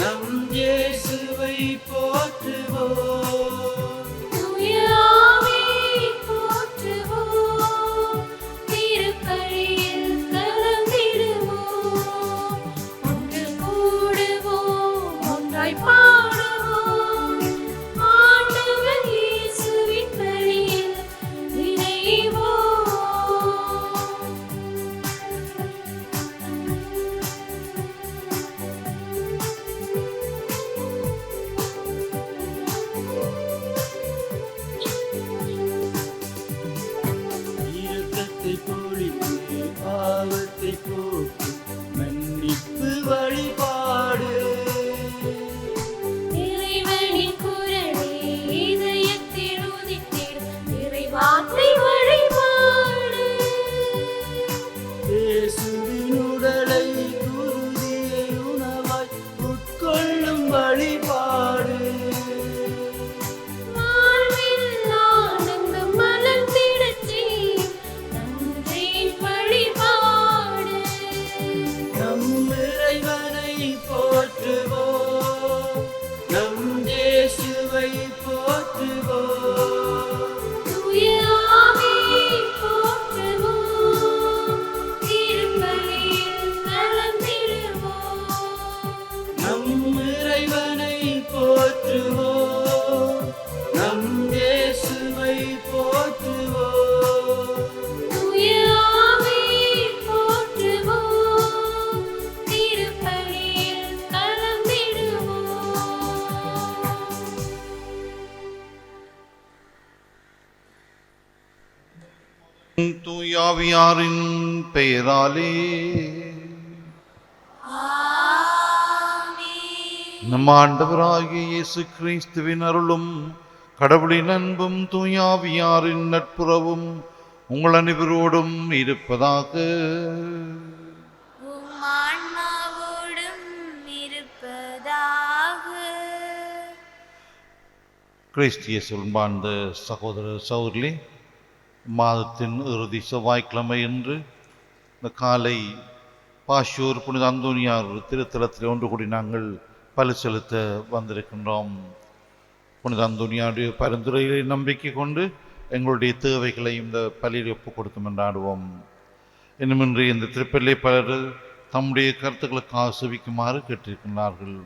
நம் இயேசுவை போற்றுவோம். தூய ஆவியை போற்றுவோம். திருப்பலியில் கலந்திடுவோம். ஒன்று கூடுவோம், ஒன்றாய் பாடுவோம். ஆண்டவர் இயேசுவின் பலியில் இணைவோம். இரக்கத்தை பொழித்து பாவத்தை போக்கு மன்னிப்பு வழிபாடு. இறைவனின் குரலே இதயத்தில் உதித்திடும் இறைவார்த்தை வழிபாடு. இயேசுவின் உடலை குருதியை உணவாய் உட்கொள்ளும் வழிபாடு. வாழ்வில் ஆனந்தம் மலர்ந்திடச் செய்யும் நன்றியின் வழிபாடு. நம் இறைவனை போற்றுவோம். நம் இயேசுவை போற்றுவோம். தூய ஆவியை போற்றுவோம். திருப்பலியில் கலந்திடுவோம். நம் இறைவனை போற்றுவோம். நம் இயேசுவை போற்றுவோம். தூய ஆவியை போற்றுவோம். திருப்பலியில் கலந்திடுவோம். தூயாவியாரின் பெயராலே நம் ஆண்டவராகிய இயேசு கிறிஸ்துவின் அருளும் கடவுளின் அன்பும் தூயாவியாரின் நட்புறவும் உங்கள் அனைவரோடும் இருப்பதாக. உம் ஆன்மாவோடும் இருப்பதாக. கிறிஸ்திய சொல்பார்ந்த சகோதர சகோதரி, மாதத்தின் இறுதி செவ்வாய்க்கிழமை என்று இந்த காலை பாஷூர் புனித அந்தோனியார் திருத்தலத்தில் ஒன்று கூடி நாங்கள் பலி செலுத்த வந்திருக்கின்றோம். புனித அந்தோனியாருடைய பரிந்துரைகளை நம்பிக்கை கொண்டு எங்களுடைய தேவைகளை இந்த பலியில் ஒப்புக் கொடுத்து கொண்டாடுவோம். இன்னுமின்றி இந்த திருப்பலியை பலர் தம்முடைய கருத்துக்களுக்காக செவிக்குமாறு கேட்டிருக்கின்றார்கள்.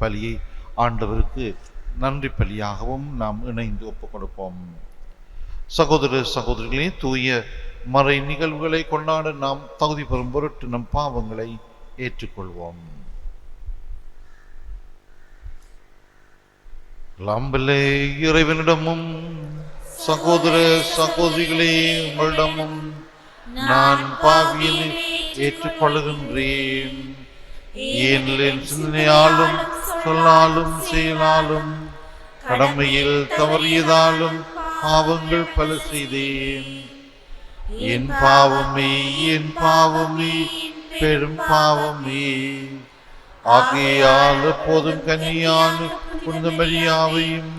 பலியை ஆண்டவருக்கு நன்றி பலியாகவும் நாம் இணைந்து ஒப்புக் கொடுப்போம். சகோதர சகோதரிகளே, தூய மறை நிகழ்வுகளை கொண்டாட நாம் தகுதி பெறும் பொருட்டு நம் பாவங்களை ஏற்றுக்கொள்வோம். லாம்பலே இறைவனிடமும் சகோதர சகோதரிகளே உங்களிடமும் நான் பாவியனை ஏற்றுக்கொள்கின்றேன். ஏனெனில் சிந்தனையாலும் சொல்லாலும் செயலாலும் கடமையில் தவறியதாலும் பாவங்கள் பல செய்தேன். என் பாவமே, என் பாவமே, பெரும் பாவமே. ஆகையால் எப்போதும் கன்னியான புனித மரியாவையும்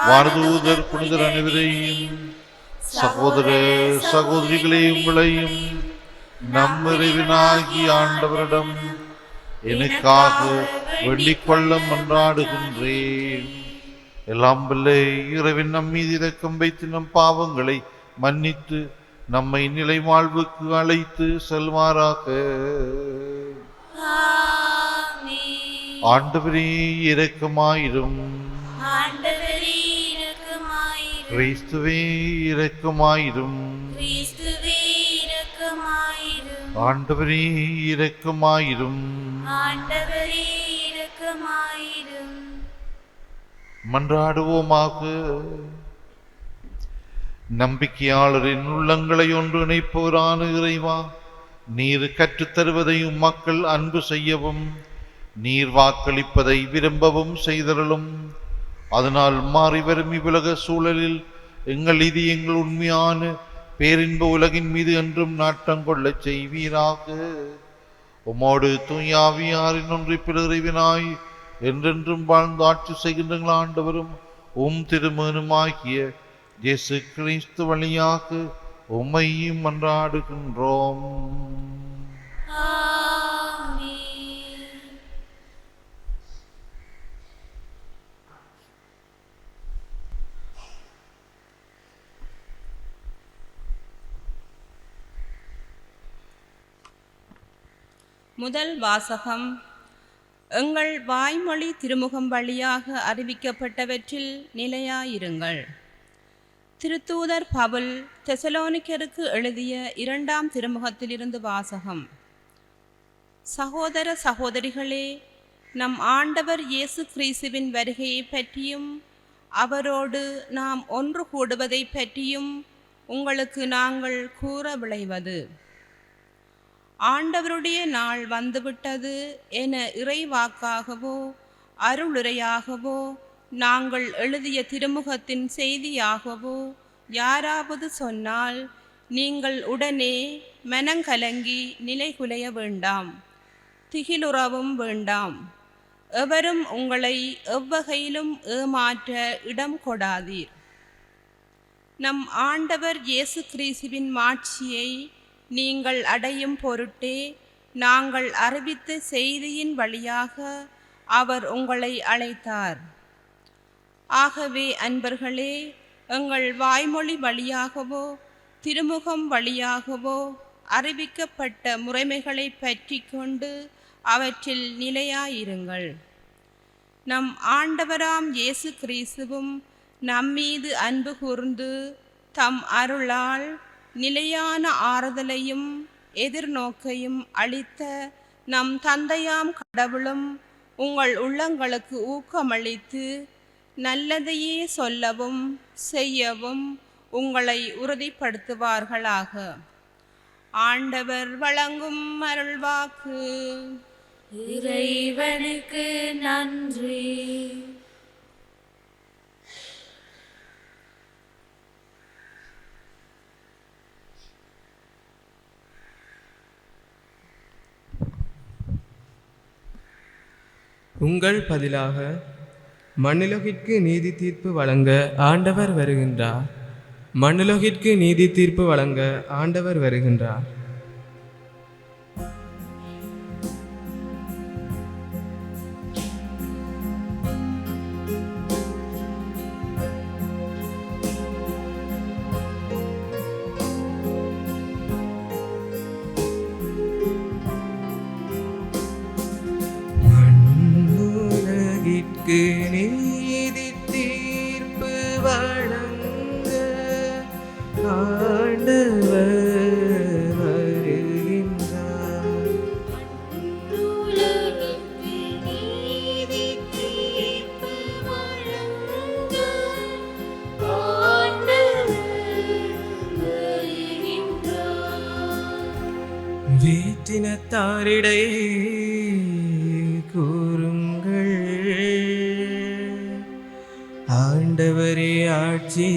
வானதூதர் புனிதர் அனைவரையும் சகோதர சகோதரிகளே உங்களையும் நம் இறைவனாகி ஆண்டவரிடம் எனக்காக வேண்டிக் கொள்ள மன்றாடுகின்றேன். எல்லாம் வல்ல இறைவன் நம் மீது இரக்கம் வைத்து நம் பாவங்களை மன்னித்து நம்மை நிலை வாழ்வுக்கு அழைத்து செல்வாராக. ஆண்டவரே இரக்கமாயிரும். ஆண்டவரே இரக்கமாயிரும். கிறிஸ்துவே இரக்கமாயிரும். கிறிஸ்துவே இரக்கமாயிரும். ஆண்டவரே இரக்கமாயிரும். ஆண்டவரே இரக்கமாயிரும். மன்றாடுவோமாக. நம்பிக்கையாளரின் உள்ளங்களை ஒன்றிணைப்போரான இறைவா, நீர் கற்றுத்தருவதையும் மக்கள் அன்பு செய்யவும் நீர் வாக்களிப்பதை விரும்பவும் செய்தருளும். அதனால் மாறிவரும் இவ்வுலக சூழலில் எங்கள் இதயங்கள் உண்மையான பேரின்ப உலகின் மீது என்றும் நாட்டம் கொள்ளச் செய்வீராக. உமோடு தூயாவியாரின் ஒன்றிப்பில் இறைவனாய் என்றென்றும் வாழ்ந்து ஆட்சி செய்கின்ற ஆண்டவரும் திருமகனுமாகிய இயேசு கிறிஸ்து வழியாக உம்மையும் மன்றாடுகின்றோம். ஆமென். 「முதல் வாசகம். எங்கள் வாய்மொழி திருமுகம் வழியாக அறிவிக்கப்பட்டவற்றில் நிலையாயிருங்கள். திருத்தூதர் பவுல் தெசலோனிக்கருக்கு எழுதிய 2ஆம் திருமுகத்திலிருந்து வாசகம். சகோதர சகோதரிகளே, நம் ஆண்டவர் இயேசு கிறிஸ்துவின் வருகையை பற்றியும் அவரோடு நாம் ஒன்று கூடுவதை பற்றியும் உங்களுக்கு நாங்கள் கூற விளைவது, ஆண்டவருடைய நாள் வந்துவிட்டது என இறைவாக்காகவோ அருளுரையாகவோ நாங்கள் எழுதிய திருமுகத்தின் செய்தியாகவோ யாராவது சொன்னால் நீங்கள் உடனே மனங்கலங்கி நிலைகுலைய வேண்டாம், திகிலுறவும் வேண்டாம். எவரும் உங்களை எவ்வகையிலும் ஏமாற்ற இடம் கொடாதீர். நம் ஆண்டவர் இயேசு கிறிஸ்துவின் மாட்சியை நீங்கள் அடையும் பொருட்டே நாங்கள் அறிவித்த செய்தியின் வழியாக அவர் உங்களை அழைத்தார். ஆகவே அன்பர்களே, எங்கள் வாய்மொழி வழியாகவோ திருமுகம் வழியாகவோ அறிவிக்கப்பட்ட முறைமைகளை பற்றி கொண்டு அவற்றில் நிலையாயிருங்கள். நம் ஆண்டவராம் இயேசு கிறிஸ்துவும் நம்மீது அன்பு கூர்ந்து தம் அருளால் நிலையான ஆறுதலையும் எதிர்நோக்கையும் அளித்த நம் தந்தையாம் கடவுளும் உங்கள் உள்ளங்களுக்கு ஊக்கமளித்து நல்லதையே சொல்லவும் செய்யவும் உங்களை உறுதிப்படுத்துவார்களாக. ஆண்டவர் வழங்கும் அருள்வாக்கு. இறைவனுக்கு நன்றி. உங்கள் பதிலாக மண்ணுலகிற்கு நீதி தீர்ப்பு வழங்க ஆண்டவர் வருகின்றார். மண்ணுலகிற்கு நீதி தீர்ப்பு வழங்க ஆண்டவர் வருகின்றார். மண்ணுலகிற்கு நீதி தீர்ப்பு வழங்க ஆண்டவர் வருகின்றார். மண்ணுலகிற்கு நீதி தீர்ப்பு வழங்க ஆண்டவர் வருகின்றார். வேற்றினத்தாரிடையே கூறுங்கள், ஆண்டவரே ஆட்சி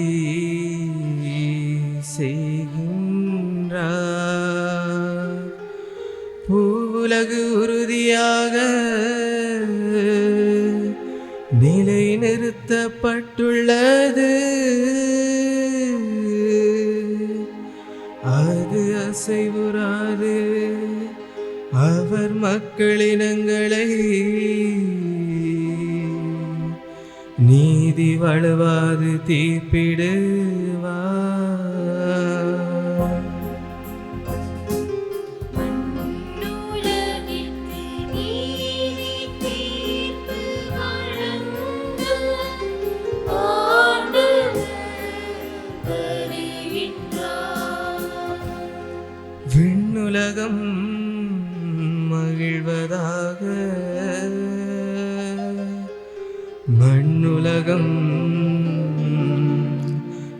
செய்கின்றார். பூவுலகு உறுதியாக நிலைநிறுத்தப்பட்டுள்ளது, அது அசைவுறாது. அவர் மக்களினங்களை நீதி வழுவாது தீர்ப்பிடுவார். மண்ணுலகிற்கு நீதி தீர்ப்பு வழங்க ஆண்டவர் வருகின்றார். விண்ணுலகம் மகிழ்வதாக, மண்ணுலகம்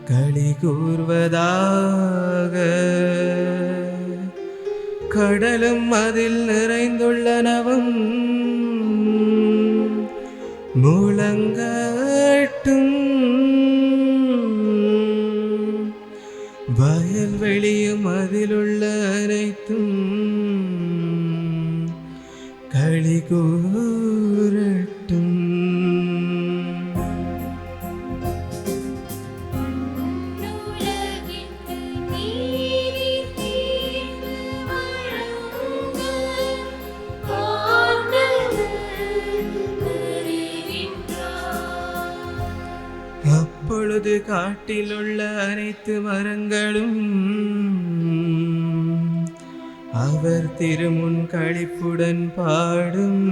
களி கூர்வதாக. கடலும் அதில் நிறைந்துள்ளனவும் முழங்கட்டும். வயல்வெளியும் அதிலுள்ள அனைத்தும் களி கூறட்டும். மண்ணுலகிற்கு நீதி தீர்ப்பு வழங்க ஆண்டவர் வருகின்றார். அப்பொழுது காட்டிலுள்ள அனைத்து மரங்களும் அவர் திருமுன் களிப்புடன் பாடும்,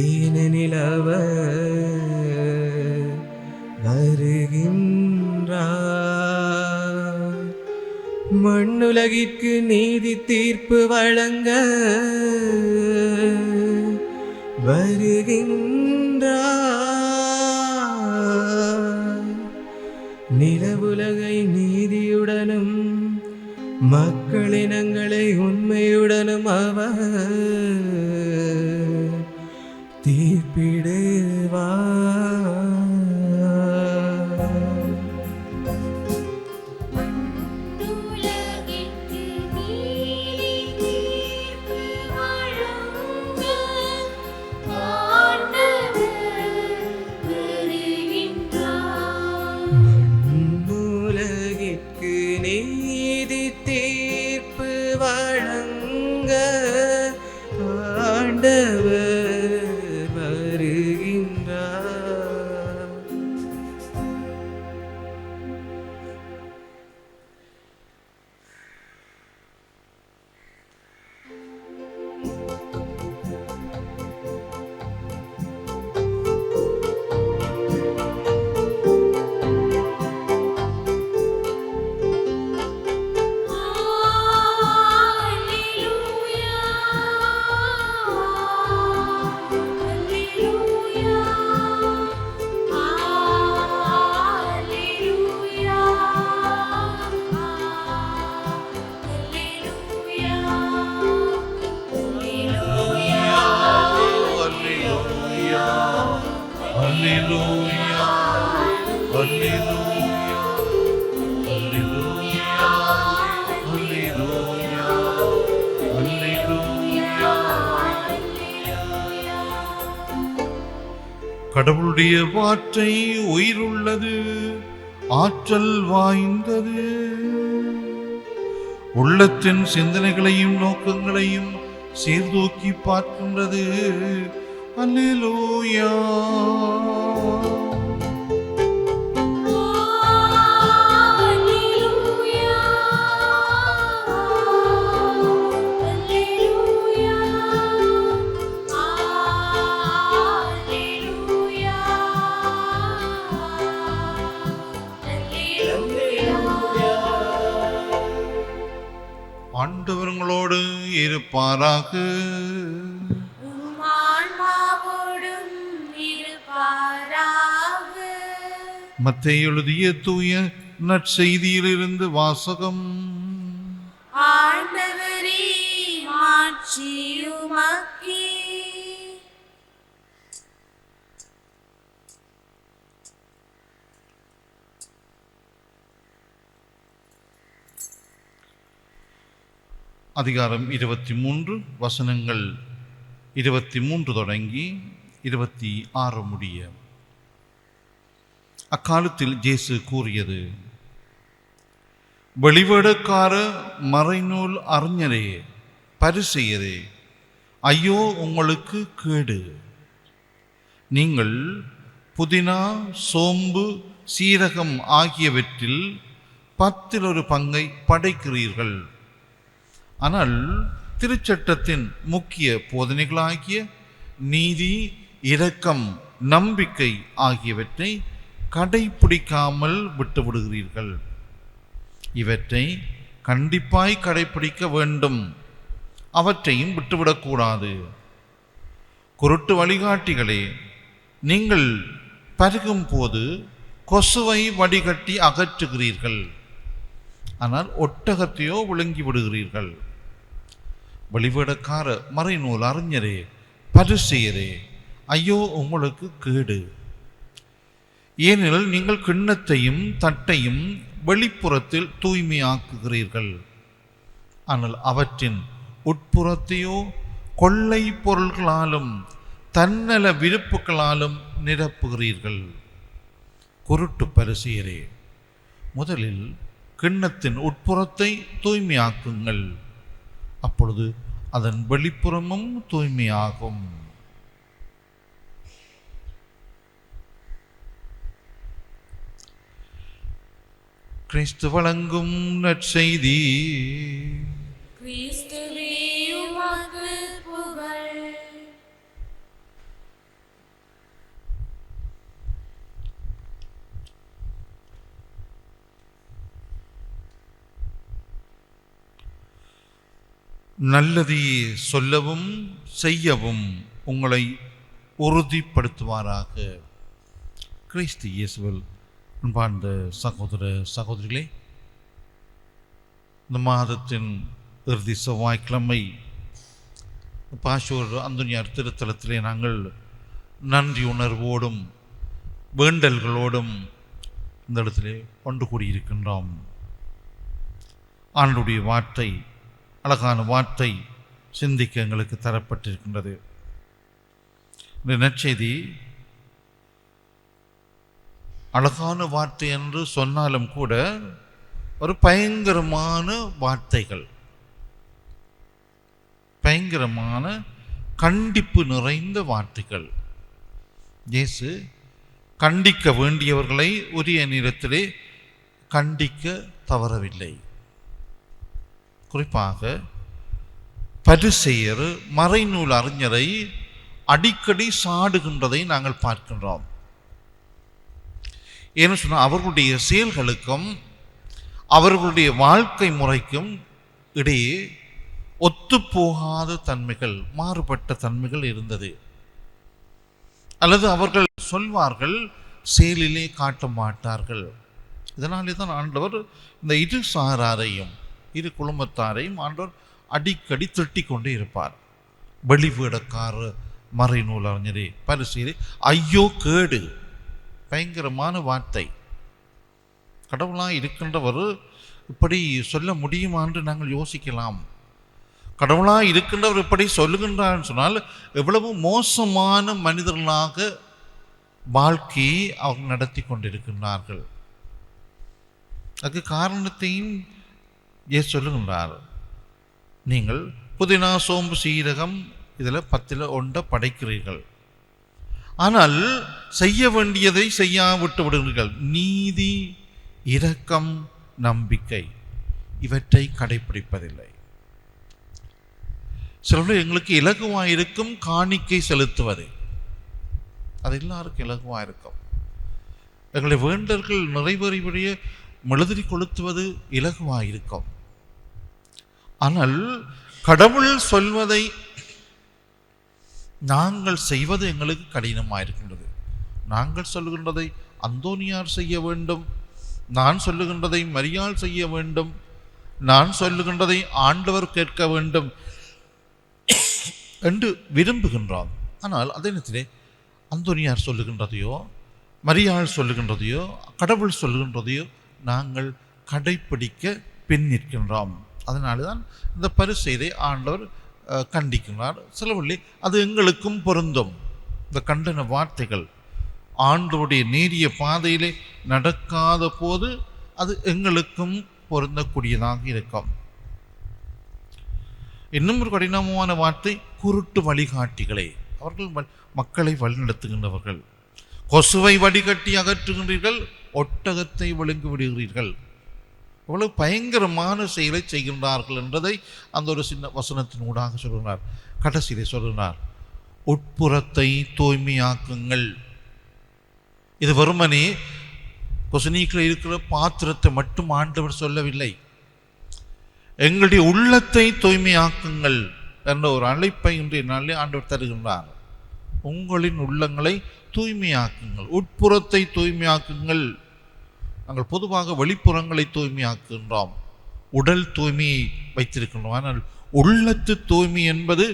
ஏனெனில் அவர் வருகின்றார். மண்ணுலகிற்கு நீதி தீர்ப்பு வழங்க வருகின்றார். நிலவுலகை நீதியுடனும் மக்களினங்களை உண்மையுடனும் அவர் தீர்ப்பிடுவார். உலகிற்கு நீதி தீர்ப்பு வழங்க ஆண்டவர் வருகின்றார். உலகிற்கு நீதி தீர்ப்பு வழங்க ஆண்டவர் வருகின்றார். Alleluia, Alleluia, Alleluia, அல்லேலூயா, அல்லேலூயா, அல்லேலூயா, அல்லேலூயா, அல்லேலூயா. கடவுளுடைய வார்த்தை உயிருள்ளது, ஆற்றல் வாய்ந்தது, உள்ளத்தின் சிந்தனைகளையும் நோக்கங்களையும் சீர்தூக்கி பார்க்கின்றது. அல்லேலூயா. ஆண்டவர்களோடு இருப்பாராக. மத்தேயு எழுதிய தூய நற்செய்தியிலிருந்து வாசகம். ஆண்டவரே மாட்சி உமக்கே. அதிகாரம் 23, வசனங்கள் 23 தொடங்கி 26 முடிய. அக்காலத்தில் இயேசு கூறியது: வெளிவேடக்கார மறைநூல் அறிஞரே, பரிசேயரே, ஐயோ உங்களுக்கு கேடு! நீங்கள் புதினா, சோம்பு, சீரகம் ஆகியவற்றில் 10 பங்கை படைக்கிறீர்கள். ஆனால் திருச்சட்டத்தின் முக்கிய போதனைகளாகிய நீதி, இரக்கம், நம்பிக்கை ஆகியவற்றை கடைப்பிடிக்காமல் விட்டுவிடுகிறீர்கள். இவற்றை கண்டிப்பாய் கடைப்பிடிக்க வேண்டும், அவற்றையும் விட்டுவிடக்கூடாது. குருட்டு வழிகாட்டிகளே, நீங்கள் பருகும் போது கொசுவை வடிகட்டி அகற்றுகிறீர்கள், ஆனால் ஒட்டகத்தையோ விழுங்கி விடுகிறீர்கள். வெளிவேடக்கார மறைநூல் அறிஞரே, பரிசேயரே, ஐயோ உங்களுக்கு கேடு! ஏனெனில் நீங்கள் கிண்ணத்தையும் தட்டையும் வெளிப்புறத்தில் தூய்மையாக்குகிறீர்கள், ஆனால் அவற்றின் உட்புறத்தையோ கொள்ளை பொருள்களாலும் தன்னல விருப்புகளாலும் நிரப்புகிறீர்கள். குருட்டு பரிசேயரே, முதலில் கிண்ணத்தின் உட்புறத்தை தூய்மையாக்குங்கள், அப்பொழுது அதன் வெளிப்புறமும் தூய்மையாகும். கிறிஸ்து வழங்கும் நற்செய்தி. கிறிஸ்துவே உமக்கு புகழ். நல்லதை சொல்லவும் செய்யவும் உங்களை உறுதிப்படுத்துவாராக. கிறிஸ்து இயேசுவில் அன்பார்ந்த சகோதர சகோதரிகளே, இந்த மாதத்தின் இறுதி செவ்வாய்க்கிழமை பாஷூர் அந்தோனியார் திருத்தலத்திலே நாங்கள் நன்றி உணர்வோடும் வேண்டல்களோடும் இந்த இடத்திலே ஒன்று கூடியிருக்கின்றோம். ஆண்டுடைய வார்த்தை, அழகான வார்த்தை சிந்திக்க எங்களுக்கு தரப்பட்டிருக்கின்றது. இந்த நற்செய்தி அழகான வார்த்தை என்று சொன்னாலும் கூட ஒரு பயங்கரமான வார்த்தைகள், பயங்கரமான கண்டிப்பு நிறைந்த வார்த்தைகள். இயேசு கண்டிக்க வேண்டியவர்களை உரிய நேரத்திலே கண்டிக்க தவறவில்லை. குறிப்பாக பரிசேயர் மறைநூல் அறிஞரை அடிக்கடி சாடுகின்றதை நாங்கள் பார்க்கின்றோம். ஏன்னு சொன்னால் அவர்களுடைய செயல்களுக்கும் அவர்களுடைய வாழ்க்கை முறைக்கும் இடையே ஒத்துப்போகாத தன்மைகள், மாறுபட்ட தன்மைகள் இருந்தது. அல்லது அவர்கள் சொல்வார்கள், செயலிலே காட்ட மாட்டார்கள். இதனாலே தான் ஆண்டவர் இந்த இரு சாராரையும் இரு குடும்பத்தாரையும் ஆண்டவர் அடிக்கடி திட்டிக் கொண்டே இருப்பார். வெளிவேடக்கார மறைநூல் அறிஞரே, பரிசேயரே, ஐயோ கேடு. பயங்கரமான வார்த்தை. கடவுளாக இருக்கின்றவர் இப்படி சொல்ல முடியுமா என்று நாங்கள் யோசிக்கலாம். கடவுளாக இருக்கின்றவர் இப்படி சொல்லுகின்றார் சொன்னால் எவ்வளவு மோசமான மனிதர்களாக வாழ்க்கையை அவங்க நடத்தி கொண்டிருக்கின்றார்கள். அதுக்கு காரணத்தையும் சொல்லுகின்றார். நீங்கள் புதினா, சோம்பு, சீரகம் இதில் 10ல் 1 படைக்கிறீர்கள், ஆனால் செய்ய வேண்டியதை செய்யாவிட்டு விடுகிறீர்கள். நீதி, இரக்கம், நம்பிக்கை இவற்றை கடைபிடிப்பதில்லை. சிலர் எங்களுக்கு இலகுவாயிருக்கும் காணிக்கை செலுத்துவது, அது எல்லாருக்கும் இலகுவாயிருக்கும். எங்களுடைய வேண்டல்கள் நிறைவேறிய மெழுதிரி கொளுத்துவது இலகுவாயிருக்கும். ஆனால் கடவுள் சொல்வதை நாங்கள் செய்வது எங்களுக்கு கடினமாயிருக்கின்றது. நாங்கள் சொல்லுகின்றதை அந்தோனியார் செய்ய வேண்டும், நான் சொல்லுகின்றதை மரியாள் செய்ய வேண்டும், நான் சொல்லுகின்றதை ஆண்டவர் கேட்க வேண்டும் என்று விரும்புகின்றோம். ஆனால் அதே நேரத்திலே அந்தோனியார் சொல்லுகின்றதையோ மரியாள் சொல்லுகின்றதையோ கடவுள் சொல்லுகின்றதையோ நாங்கள் கடைப்பிடிக்க பின் நிற்கின்றோம். அதனால தான் இந்த பரிசேயரை ஆண்டவர் கண்டிக்கிறார். சிலவள்ளி அது எங்களுக்கும் பொருந்தும். இந்த கண்டன வார்த்தைகள் ஆண்டவருடைய நேரிய பாதையிலே நடக்காத போது அது எங்களுக்கும் பொருந்தக்கூடியதாக இருக்கும். இன்னும் ஒரு கடினமான வார்த்தை குருட்டு வழிகாட்டிகளே. அவர்கள் மக்களை வழிநடத்துகின்றவர்கள். கொசுவை வடிகட்டி அகற்றுகின்றீர்கள், ஒட்டகத்தை விழுங்கி விடுகிறீர்கள். எவ்வளவு பயங்கரமான செயலை செய்கின்றார்கள் என்பதை அந்த ஒரு சின்ன வசனத்தின் ஊடாக சொல்கிறார். கடைசியிலே சொல்கிறார், உட்புறத்தை தூய்மையாக்குங்கள். இது வெறுமனே கொசுநீக்கில் இருக்கிற பாத்திரத்தை மட்டும் ஆண்டவர் சொல்லவில்லை, எங்களுடைய உள்ளத்தை தூய்மையாக்குங்கள் என்ற ஒரு அழைப்பை இன்றைய நாளிலே ஆண்டவர் தருகின்றார். உங்களின் உள்ளங்களை தூய்மையாக்குங்கள், உட்புறத்தை தூய்மையாக்குங்கள். நாங்கள் பொதுவாக வெளிப்புறங்களை தூய்மையாக்குகின்றோம், உடல் தூய்மையை வைத்திருக்கின்றோம். ஆனால் உள்ளத்து தூய்மை என்பது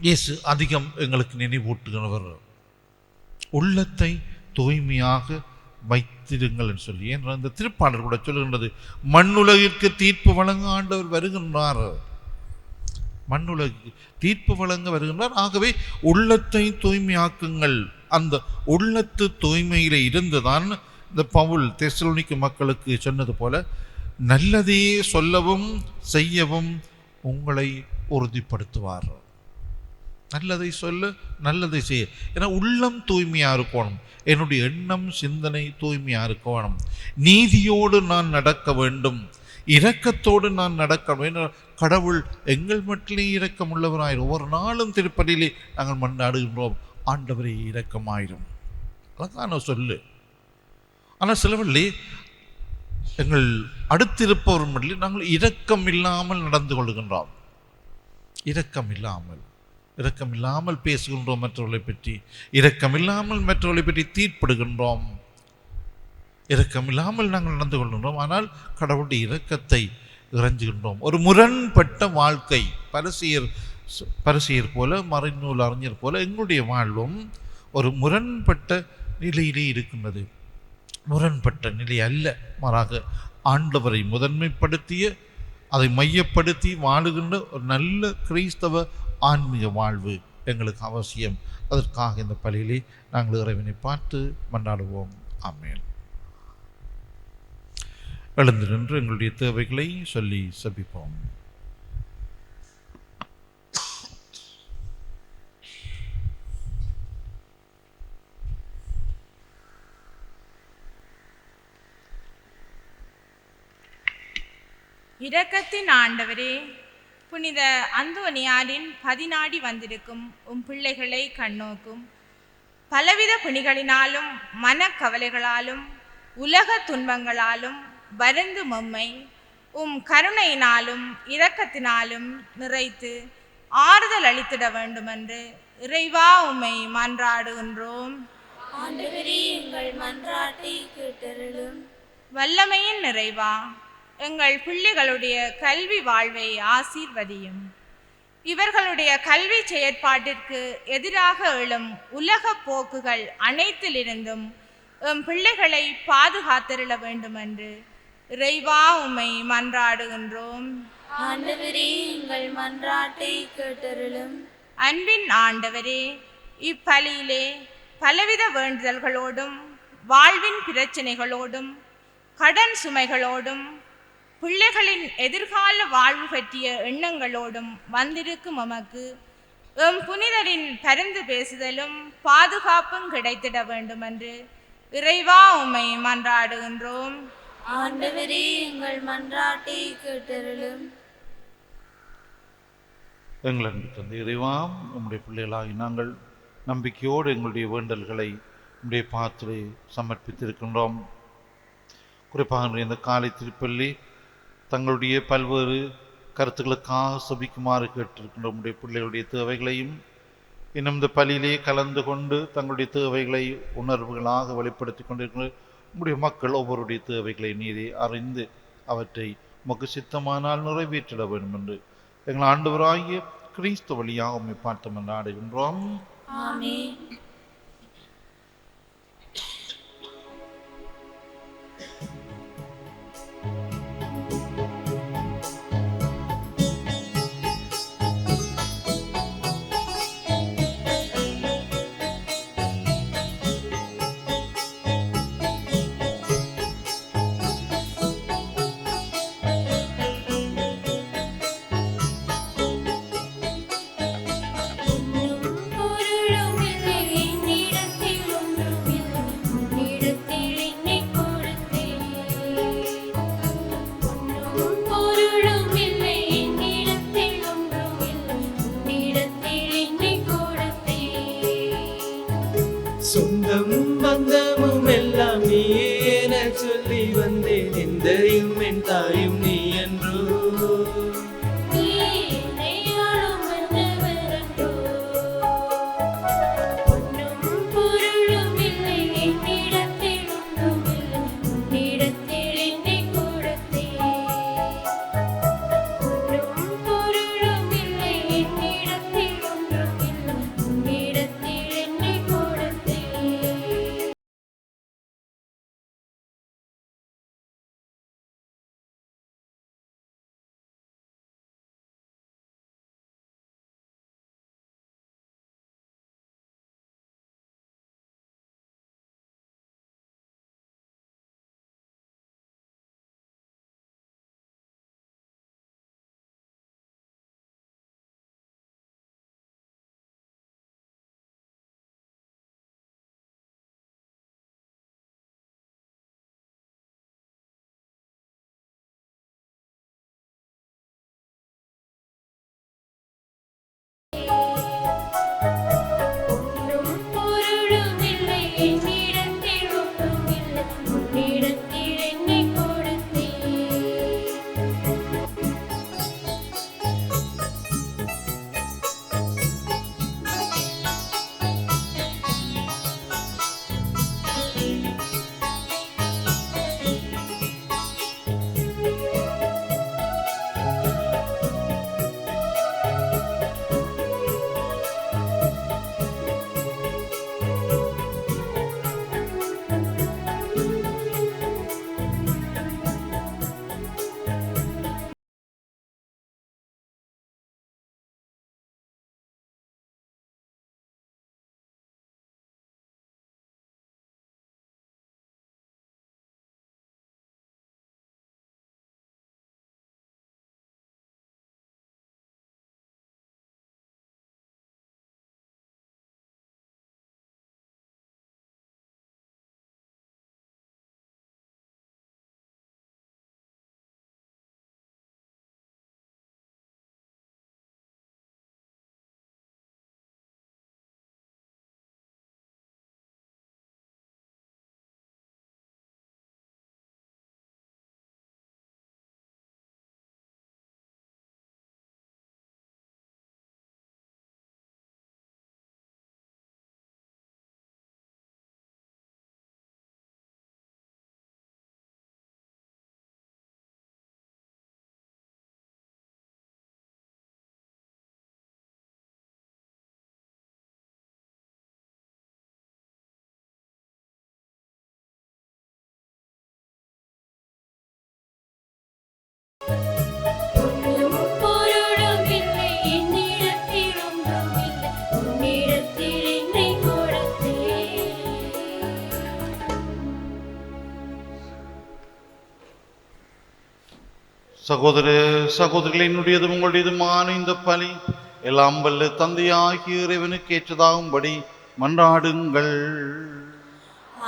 இயேசு அதிகம் எங்களுக்கு நினைவூட்டுகிறவர். உள்ளத்தை தூய்மையாக வைத்திருங்கள் என்று சொல்லி, என்ற இந்த திருப்பாடல் கூட சொல்லுகின்றது, மண்ணுலகிற்கு தீர்ப்பு வழங்க ஆண்டவர் வருகின்றார். மண்ணுலகிற்கு தீர்ப்பு வழங்க வருகின்றார். ஆகவே உள்ளத்தை தூய்மையாக்குங்கள். அந்த உள்ளத்து தூய்மையிலே இருந்துதான் இந்த பவுல் தெசலோனிக்கு மக்களுக்கு சொன்னது போல நல்லதையே சொல்லவும் செய்யவும் உங்களை உறுதிப்படுத்துவார். நல்லதை சொல்ல, நல்லதை செய்ய. ஏன்னா உள்ளம் தூய்மையாக இருக்கணும், என்னுடைய எண்ணம் சிந்தனை தூய்மையாக இருக்கணும். நீதியோடு நான் நடக்க வேண்டும், இரக்கத்தோடு நான் நடக்க வேண்டும். கடவுள் எங்கள் மட்டிலே இரக்கம் உள்ளவராயிரும். ஒவ்வொரு நாளும் திருப்பதியிலே நாங்கள் மன்றாடுகின்றோம், ஆண்டவரே இரக்கமாயிரும். அழகான சொல்லு. ஆனால் சிலவர்களே எங்கள் அடுத்திருப்பவர் மட்டிலே நாங்கள் இரக்கம் இல்லாமல் நடந்து கொள்கின்றோம். இரக்கமில்லாமல் பேசுகின்றோம் மற்றவர்களை பற்றி, இரக்கமில்லாமல் மற்றவர்களை பற்றி தீர்ப்பிடுகின்றோம், இரக்கமில்லாமல் நாங்கள் நடந்து கொள்கின்றோம். ஆனால் கடவுளுடைய இரக்கத்தை இறைஞ்சுகின்றோம். ஒரு முரண்பட்ட வாழ்க்கை, பரிசெயர் போல, மறைநூல் அறிஞர் போல எங்களுடைய வாழ்வும் ஒரு முரண்பட்ட நிலையிலே இருக்கின்றது. முரண்பட்ட நிலை அல்ல, மாறாக ஆண்டவரை முதன்மைப்படுத்திய, அதை மையப்படுத்தி வாழுகின்ற ஒரு நல்ல கிறிஸ்தவ ஆன்மீக வாழ்வு எங்களுக்கு அவசியம். அதற்காக இந்த பலியிலே நாங்கள் இறைவனை பார்த்து மன்றாடுவோம். ஆமென். எழுந்து நின்று எங்களுடைய தேவைகளை சொல்லி செபிப்போம். இரக்கத்தின் ஆண்டவரே, புனித அந்தோனியாரின் பதினாடி வந்திருக்கும் பிள்ளைகளை கண்ணோக்கும். பலவித பிணிகளினாலும் மனக்கவலைகளாலும் உலக துன்பங்களாலும் வருந்து மம்மை கருணையினாலும் இரக்கத்தினாலும் நிறைத்து ஆறுதல் அளித்திட வேண்டுமென்று இறைவா உம்மை மன்றாடுகின்றோம். ஆண்டவரே, எங்கள் மன்றாட்டை கேட்டருளும். வல்லமையின் நிறைவா, எங்கள் பிள்ளைகளுடைய கல்வி வாழ்வை ஆசீர்வதியும். இவர்களுடைய கல்வி செயற்பாட்டிற்கு எதிராக எழும் உலக போக்குகள் அனைத்திலிருந்தும் பிள்ளைகளை பாதுகாத்தருள வேண்டுமென்று இறைவா உம்மை மன்றாடுகின்றோம். ஆண்டவரே, எங்கள் மன்றாட்டை கேட்டருளும். அன்பின் ஆண்டவரே, இப்பலியிலே பலவித வேண்டுதல்களோடும் வாழ்வின் பிரச்சனைகளோடும் கடன் சுமைகளோடும் பிள்ளைகளின் எதிர்கால வாழ்வு பற்றிய எண்ணங்களோடும் வந்திருக்கும் எமக்கு புனிதரின் பரிந்து பேசுதலும் பாதுகாப்பும் கிடைத்திட வேண்டுமென்று இறைவா உம்மை மன்றாடுகின்றோம். ஆண்டவரே, எங்கள் மன்றாட்டை கேட்டருளும். எங்கள் அன்பு தந்தை இறைவா, உம்முடைய பிள்ளைகளாகி நாங்கள் நம்பிக்கையோடு எங்களுடைய வேண்டல்களை உம்முடைய பாத்திரை சமர்ப்பித்திருக்கின்றோம். குறிப்பாக இந்த காலை திருப்பள்ளி தங்களுடைய பல்வேறு கருத்துக்களுக்காக சபிக்குமாறு கேட்டிருக்கின்ற உம்முடைய பிள்ளைகளுடைய தேவைகளையும், இன்னும் இந்த பலியிலே கலந்து கொண்டு தங்களுடைய தேவைகளை உணர்வுகளாக வெளிப்படுத்தி கொண்டிருக்கின்ற உம்முடைய மக்கள் ஒவ்வொருடைய தேவைகளை நீரே அறிந்து அவற்றை உமக்கு சித்தமானால் நிறைவேற்றிட வேண்டும் என்று எங்கள் ஆண்டவராகிய கிறிஸ்து வழியாக உம்மை பார்த்து மன்றாடுகின்றோம். ஆமென். சொந்தம் பந்தமும் எல்லாம் நீயே என சொல்லி வந்தேன். எந்தையும் என் தாயும் நீ சகோதர சகோதரிகளை என்னுடையதும் உங்களுடையதுமான இந்த பலி எல்லாம் வல்ல தந்தையாகிய இறைவனுக்கு ஏற்றதாகும்படி மன்றாடுங்கள்.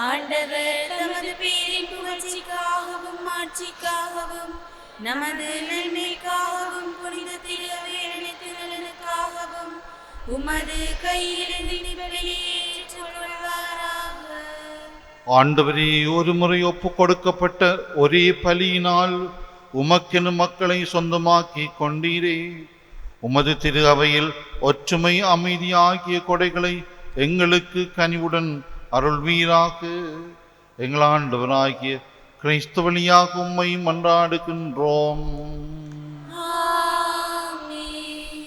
ஆண்டவர் தமது பேரின் புகழ்ச்சிக்காகவும் மாட்சிக்காகவும் நமது நன்மைக்காகவும் புனித திருவேரனுக்கு நலனுக்காகவும் உமது கையிலிருந்து வெளியேற்றுள்ளாராக. ஆண்டவரே, ஒரு முறை ஒப்பு கொடுக்கப்பட்ட ஒரே பலியினால் உமக்கென மக்களை சொந்தமாக்கி கொண்டீரே. உமது திரு அவையில் ஒற்றுமை அமைதி ஆகிய கொடைகளை எங்களுக்கு கனிவுடன் அருள்வீராக. எங்கள் ஆண்டவராகிய கிறிஸ்து வழியாக உம்மை மன்றாடுகின்றோம். ஆமென்.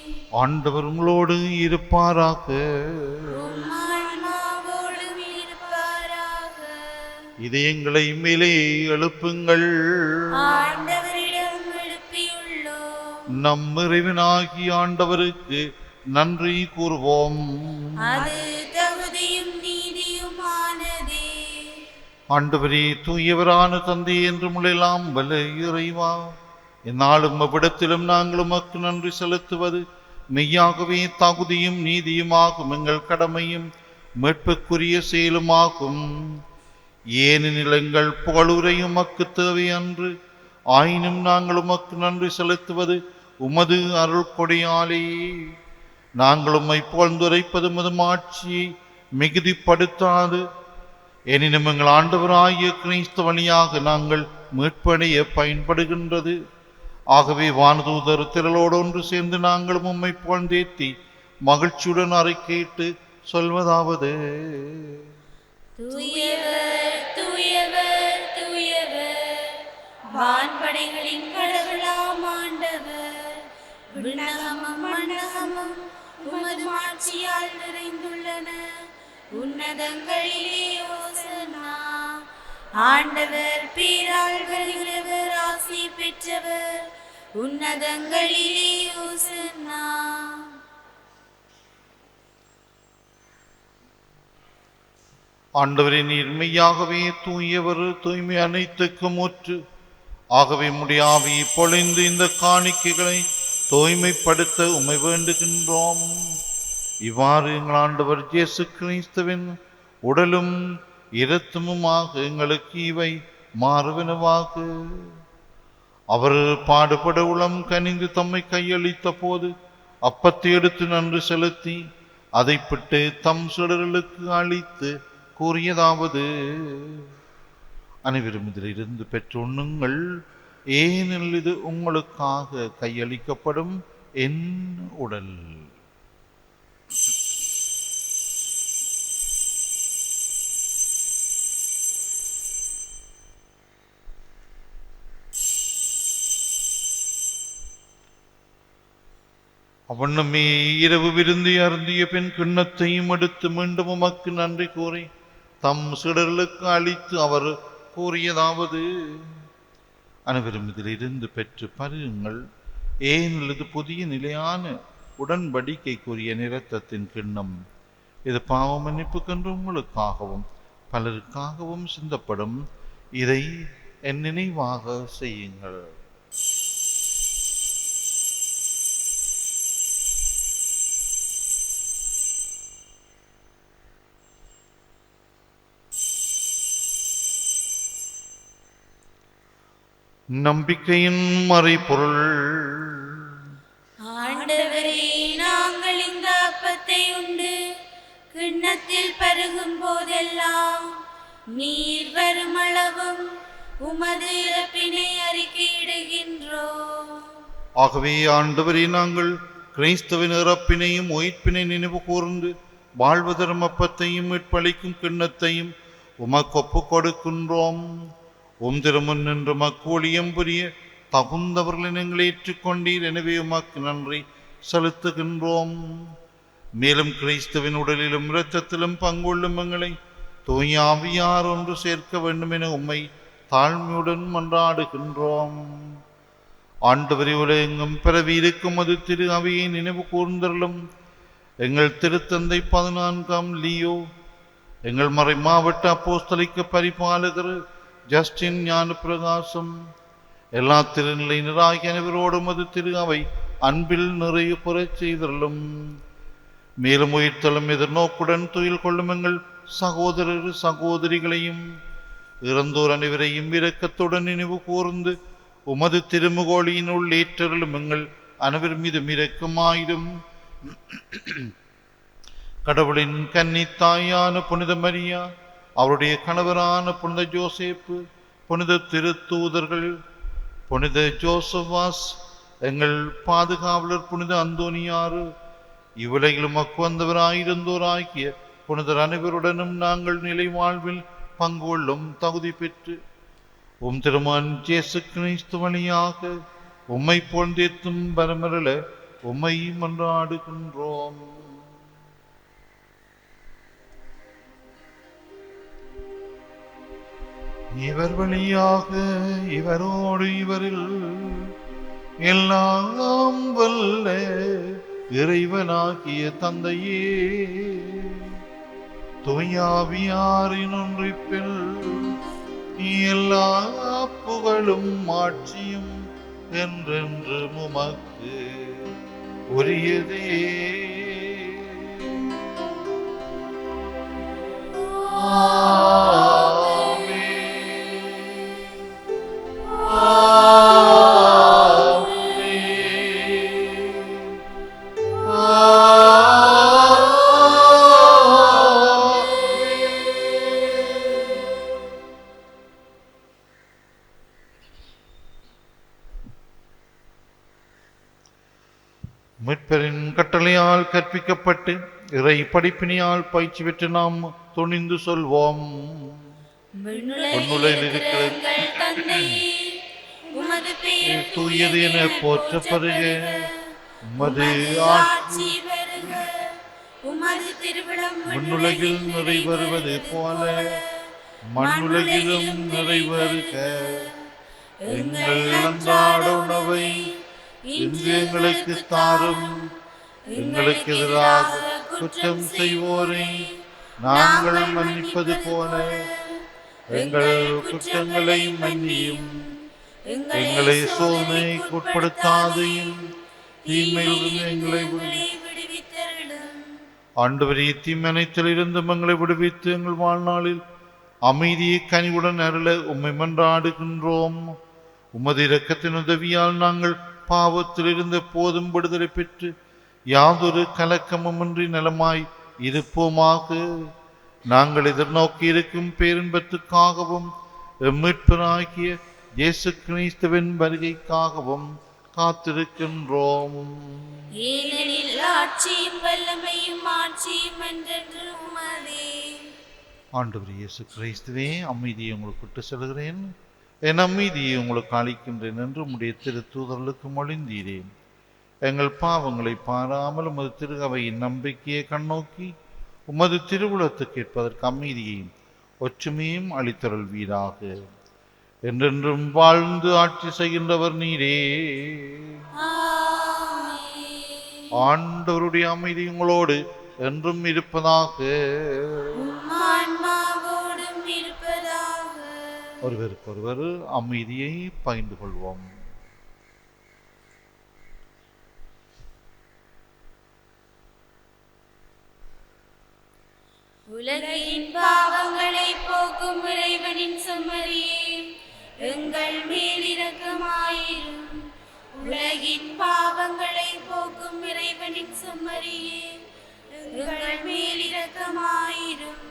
ஆண்டவர் உங்களோடு இருப்பாராக. உம் ஆன்மாவோடும் இருப்பாராக. இதயங்களை மேலே எழுப்புங்கள். ஆண்டவரிடம் எழுப்பியுள்ளோம். நம் இறைவனாகிய ஆண்டவருக்கு நன்றி கூறுவோம். அது தகுதியும் நீதியுமானதே. ஆண்டவரே, தூயவரான தந்தை என்று முளையலாம் வல்ல இறைவா, என்னாலும் அவ்விடத்திலும் நாங்கள் உமக்கு நன்றி செலுத்துவது மெய்யாகவே தகுதியும் நீதியுமாகும், எங்கள் கடமையும் மீட்புக்குரிய செயலுமாகும். ஏனெனில் எங்கள் புகழுரையும் உமக்கு தேவை அன்று, ஆயினும் நாங்கள் உமக்கு நன்றி செலுத்துவது உமது அருள் கொடையாலே. நாங்கள் உம்மை புகழ்ந்துரைப்பது உமது ஆட்சியை மிகுதிப்படுத்தாது, எனினும் எங்கள் ஆண்டவராகிய கிறிஸ்து வழியாக நாங்கள் மீட்படைய பயன்படுகின்றது. ஆகவே வானதூதர் திரளோடு ஒன்று சேர்ந்து நாங்கள் உம்மை புகழ்ந்தேத்தி மகிழ்ச்சியுடன் அறிக்கையிட்டு சொல்வதாவது: தூயவர் தூயவர் தூயவர், வான்படைகளின் கடவுளாம் ஆண்டவர். விண்ணகமும் மண்ணகமும் உமது மாட்சியால் நிறைந்துள்ளன. உன்னதங்களிலே ஓசன்னா. ஆண்டவர் பேரால் வருகிறவர் ஆசி பெற்றவர். உன்னதங்களிலே ஓசன்னா. ஆண்டவரே, நீர் மெய்யாகவே தூயவர், தூய்மை அனைத்துக்கும் ஊற்று. ஆகவே முடியாவி பொழிந்து இந்த காணிக்கைகளை தூய்மைப்படுத்த உம்மை வேண்டுகின்றோம். இவ்வாறு எங்கள் ஆண்டவர் இயேசு கிறிஸ்துவின் உடலும் இரத்தமுமாக எங்களுக்கு இவை மாறுவனவாக. அவர் பாடுபட உளம் கனிந்து தம்மை கையளித்த போது அப்பத்தை எடுத்து நன்றி செலுத்தி அதை பிட்டு தம் சுடர்களுக்கு அளித்து கூறியதாவது: அனைவரும் இதிலிருந்து பெற்று உண்ணுங்கள், ஏனெனில் இது உங்களுக்காக கையளிக்கப்படும் என் உடல். அவனுமே இரவு விருந்தி அருந்திய பின் கிண்ணத்தையும் எடுத்து மீண்டும் உமக்கு நன்றி கூறி தம் சிடர்களுக்கு அளித்து அவர் கூறியதாவது: அனைவரும் இதிலிருந்து பெற்று பருகுங்கள், ஏனெனில் இது புதிய நிலையான உடன்படிக்கைக்குரிய இரத்தத்தின் கிண்ணம். இது பாவ மன்னிப்புக்கென்று உங்களுக்காகவும் பலருக்காகவும் சிந்தப்படும். இதை என் நினைவாக செய்யுங்கள். நம்பிக்கையின் மறைபொருள். ஆண்டவரே, நாங்கள் இந்த அப்பத்தை உண்டு கிண்ணத்தில் பருகும் போதெல்லாம் நீர் வருமளவும் உமது இறப்பினை அறிக்கையிடுகின்றோம். ஆகவே ஆண்டவரே, நாங்கள் கிறிஸ்துவின் இறப்பினையும் உயிர்ப்பினை நினைவு கூர்ந்து வாழ்வதரும் அப்பத்தையும் மீட்பளிக்கும் கிண்ணத்தையும் உமக்கு ஒப்புக் கொடுக்கின்றோம். உம் திருமுன் நின்று மக்கூலியம் புரிய தகுந்தவர்களை நீங்கள் ஏற்றுக்கொண்டீர். எனவே உமக்கு நன்றி செலுத்துகின்றோம். மேலும் கிறிஸ்துவின் உடலிலும் இரத்தத்திலும் பங்குள்ளும் எங்களை தூய ஆவியார் ஒன்று சேர்க்க வேண்டும் என உம்மை தாழ்மையுடன் மன்றாடுகின்றோம். ஆண்டவரே, உலகெங்கும் பரவி இருக்கும் அது திரு அவையை நினைவு கூர்ந்தருளும். எங்கள் திருத்தந்தை 14ஆம் லியோ, எங்கள் மறை மாவட்ட அப்போஸ்தலிக்க பரிபாலகர் ஜஸ்டின் ஞான பிரகாசம், எல்லா திருநிலையினராகிய அனைவரோடும் அது திரு அவை அன்பில் நிறைய புறச் செய்தலும். மேலும் உயிர்த்தலும் எதிர்நோக்குடன் துயில் கொள்ளும் எங்கள் சகோதரர் சகோதரிகளையும் இறந்தோர் அனைவரையும் இரக்கத்துடன் நினைவு கூர்ந்து உமது திருமுகோழியினுள் ஏற்றருளும் எங்கள் அனைவர் மீதும் இரக்கமாயிடும். கடவுளின் கன்னித்தாயான புனித மரியா, அவருடைய கணவரான புனித ஜோசேப்பு, புனித திருத்தூதர்கள், புனித ஜோசவாஸ், எங்கள் பாதுகாவலர் புனித அந்தோனியாறு, இவ்வுலகிலும் வந்தவராயிருந்தோராகிய புனிதர் அனைவருடனும் நாங்கள் நிலை வாழ்வில் பங்கு கொள்ளும் தகுதி பெற்று உம் திருமகன் இயேசு கிறிஸ்து வழியாக உம்மை போன்றேத்தும் பரமரல உம்மை மன்றாடுகின்றோம். இவர் வழியாக இவரோடு இவரில் எல்லாம் வல்ல இறைவனாகிய தந்தையே, தூயாவியாரின் ஒன்றிப்பில் எல்லா புகழும் ஆட்சியும் என்றென்று உமக்கு உரியதே. மீட்பரின் கட்டளையால் கற்பிக்கப்பட்டு இறை படிப்பினியால் பயிற்சி பெற்று நாம் துணிந்து சொல்வோம். விண்ணுலகில் இருக்கிற எங்கள் தந்தையே, உமது பெயர் தூயது என போற்றப்படுக. உமது ஆட்சி வருக. உமது திருவிழம் விண்ணுலகில் நிறைவேறுவது போல மண்ணுலகிலும் நிறைவேறுக. எங்கள் அன்றாட உணவை இன்று எங்களுக்கு தாரும். எங்களுக்கு எதிராக குற்றம் செய்வோரை நாங்கள் மன்னிப்பது போல எங்கள் குற்றங்களை மன்னியும். எங்களை சோதனைக்கு உட்படுத்தாதையும் தீமையிலிருந்து எங்களை விடுவித்தருளும். ஆண்டவரே, தீமனைத்தில் இருந்து எங்களை விடுவித்து எங்கள் வாழ்நாளில் அமைதியை கனிவுடன் அருள உம்மை மன்றாடுகின்றோம். உமது இரக்கத்தின் உதவியால் நாங்கள் பாவத்தில் இருந்த போதும் விடுதலை பெற்று யாதொரு கலக்கமுமின்றி நலமாய் இருப்போமாக. நாங்கள் எதிர்நோக்கி இருக்கும் பேரின்பத்துக்காகவும் மீட்பராகிய இயேசு கிறிஸ்துவின் வருகைக்காகவும் காத்திருக்கின்றோம். ஏனெனில் ஆட்சியும் வல்லமையும் ஆட்சியும் என்றென்று உமதே. ஆண்டவர் இயேசு கிறிஸ்துவே, அமைதியை உங்களுக்கு விட்டு செல்கிறேன், என் அமைதியை உங்களுக்கு அளிக்கின்றேன் என்று உம்முடைய திரு தூதர்களுக்கு மொழிந்தீரேன். எங்கள் பாவங்களை பாராமல் உமது திரு அவையின் நம்பிக்கையை கண்ணோக்கி உமது திருவுளத்துக்கு ஏற்பதற்கு அமைதியையும் ஒற்றுமையும் அளித்தருள்வீராக. என்றென்றும் வாழ்ந்து ஆட்சி செய்கின்றவர் நீரே. ஆண்டவருடைய அமைதி உங்களோடு என்றும் இருப்பதாக. ஒருவருக்கொருவர் அமைதியை பகிர்ந்து கொள்வோம். உலகின் பாவங்களை போக்கும் இறைவனின் செம்மறியே, எங்கள் மேல் இரக்கமாயிரும். உலகின் பாவங்களை போக்கும் இறைவனின் செம்மறியே, எங்கள் மேல் இரக்கமாயிரும்.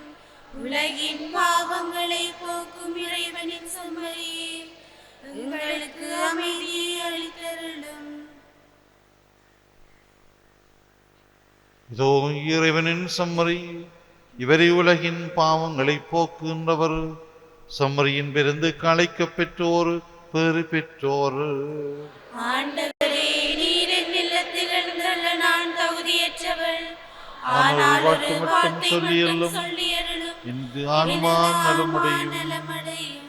உலகின் பாவங்களை போக்கும் இறைவனின் செம்மறியே, எங்களுக்கு அமைதியை அளித்தருளும். இதோ இறைவனின் செம்மறி, இவரை உலகின் பாவங்களை போக்குகின்றவர். செம்மறியின் பெருந்து அழைக்க பெற்றோர் பேறு பெற்றோர். ஆண்டவரே, நீர் என் இல்லத்தில் எழுந்தருள நான் தகுதியற்றவள். ஆனால் வார்த்தை மட்டும் சொல்லியருளும், சொல்லியருளும், இன்று ஆன்மா நலமுடையும். நலமடையும்.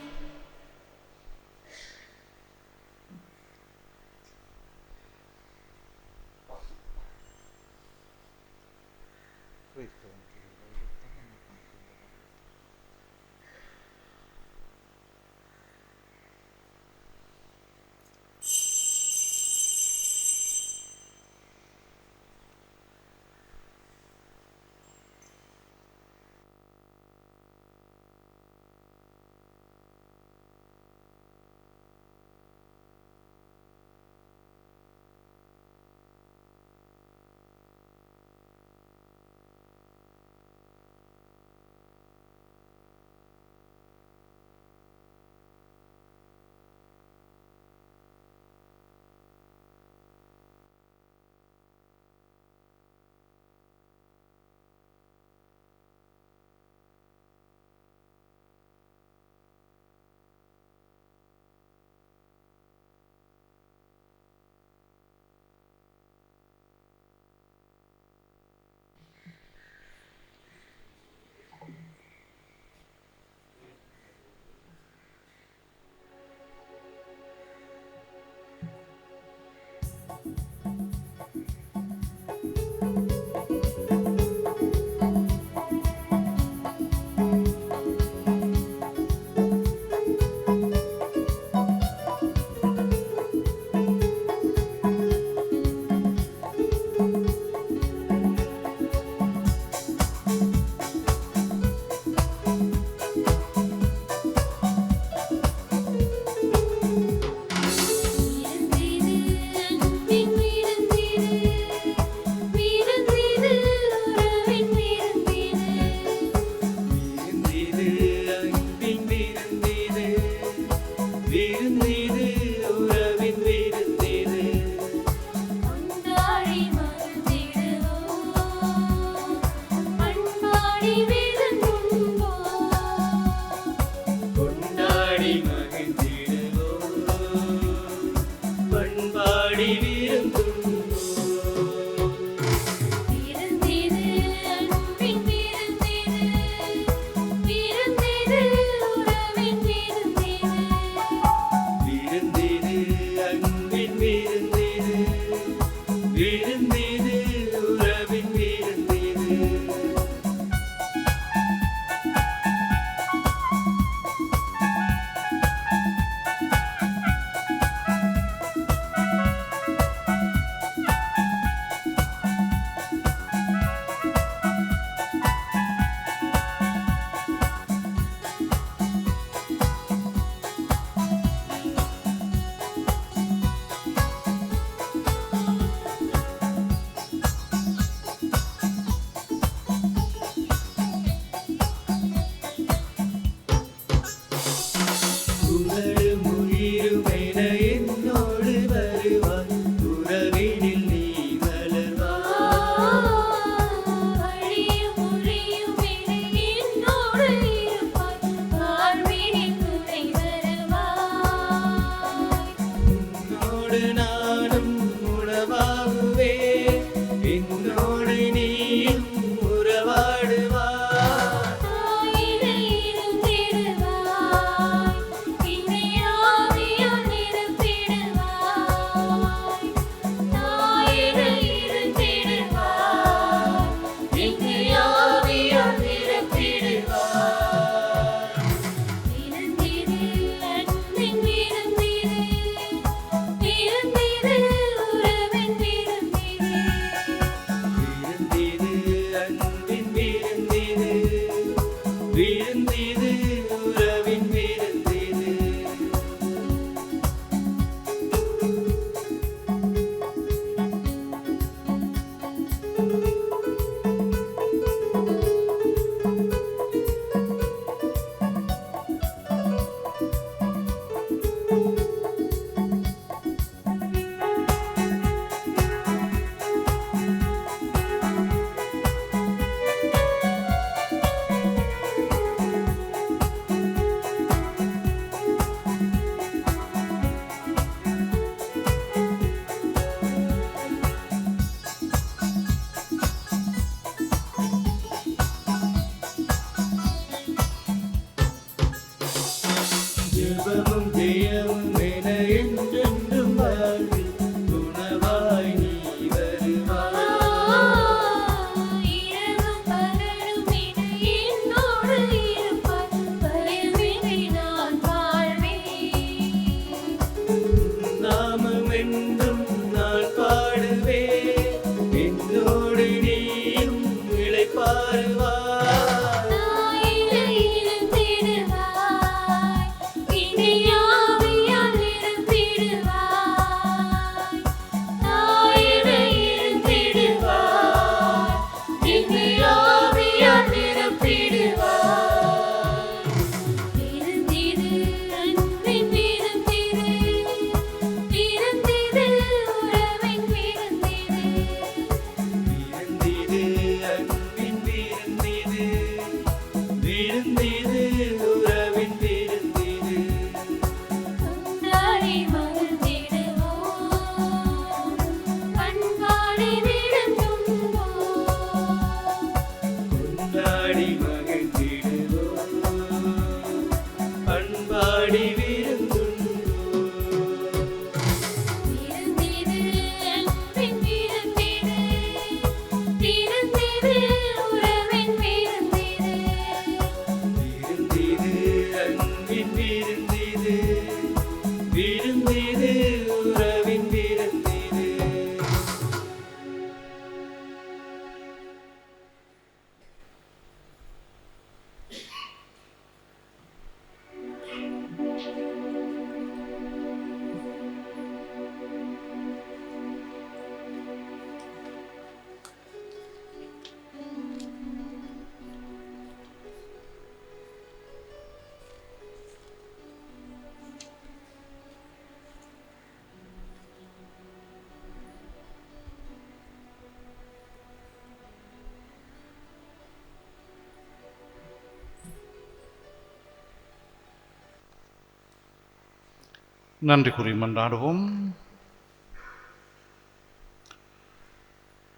நன்றி கூறி மன்றாடுவோம்.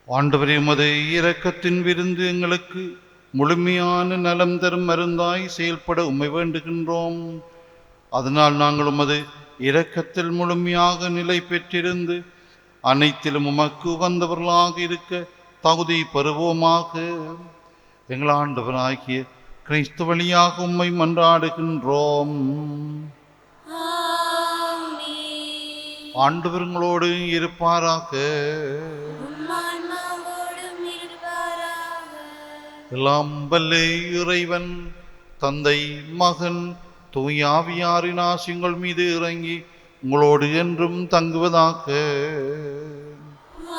ஆண்டவரே, உமது இரக்கத்தின் விருந்து எங்களுக்கு முழுமையான நலம் தரும் மருந்தாய் செயல்பட உம்மை வேண்டுகின்றோம். அதனால் நாங்கள் உமது இரக்கத்தில் முழுமையாக நிலை பெற்றிருந்து அனைத்திலும் உமக்கு உகந்தவர்களாக இருக்க தகுதி பெறுவோமாக. எங்கள் ஆண்டவராகிய கிறிஸ்து வழியாக உம்மை மன்றாடுகின்றோம். ஆமென். ஆண்டவர்களோடு இருப்பாராக. உம் ஆன்மாவோடும் இருப்பாராக. எல்லாம் வல்ல இறைவன் தந்தை, மகன், தூய ஆவியாரின் ஆசிகள் மீது இறங்கி உங்களோடு என்றும் தங்குவதாக.